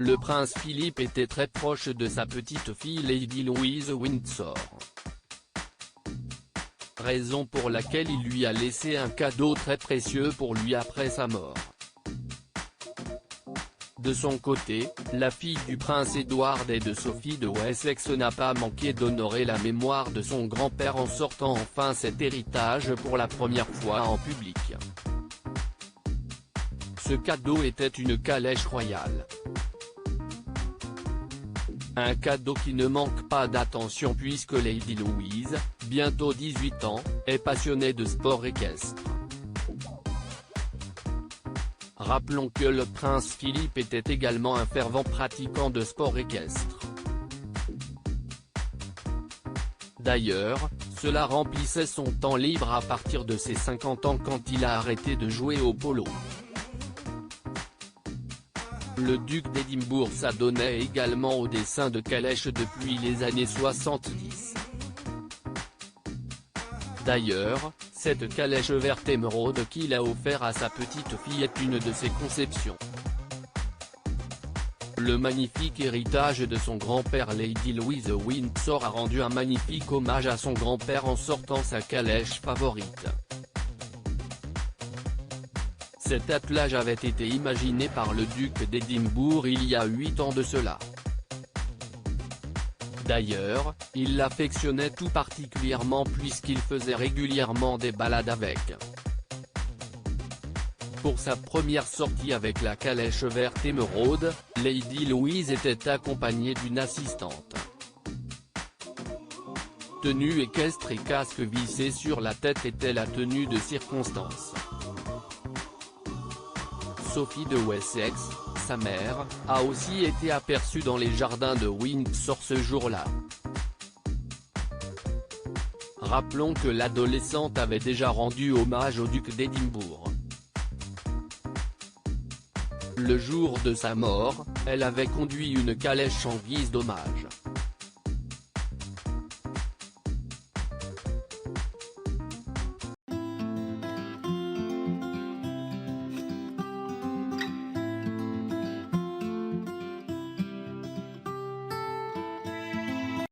le prince Philippe était très proche de sa petite-fille Lady Louise Windsor. Raison pour laquelle il lui a laissé un cadeau très précieux pour lui après sa mort. De son côté, la fille du prince Édouard et de Sophie de Wessex n'a pas manqué d'honorer la mémoire de son grand-père en sortant enfin cet héritage pour la première fois en public. Ce cadeau était une calèche royale. Un cadeau qui ne manque pas d'attention puisque Lady Louise, bientôt 18 ans, est passionnée de sport équestre. Rappelons que le prince Philippe était également un fervent pratiquant de sport équestre. D'ailleurs, cela remplissait son temps libre à partir de ses 50 ans quand il a arrêté de jouer au polo. Le duc d'Édimbourg s'adonnait également au dessin de calèches depuis les années 70. D'ailleurs, cette calèche verte émeraude qu'il a offert à sa petite-fille est une de ses conceptions. Le magnifique héritage de son grand-père Lady Louise Windsor a rendu un magnifique hommage à son grand-père en sortant sa calèche favorite. Cet attelage avait été imaginé par le duc d'Édimbourg il y a 8 ans de cela. D'ailleurs, il l'affectionnait tout particulièrement puisqu'il faisait régulièrement des balades avec. Pour sa première sortie avec la calèche verte émeraude, Lady Louise était accompagnée d'une assistante. Tenue équestre et casque vissé sur la tête était la tenue de circonstance. Sophie de Wessex, sa mère, a aussi été aperçue dans les jardins de Windsor ce jour-là. Rappelons que l'adolescente avait déjà rendu hommage au duc d'Édimbourg. Le jour de sa mort, elle avait conduit une calèche en guise d'hommage.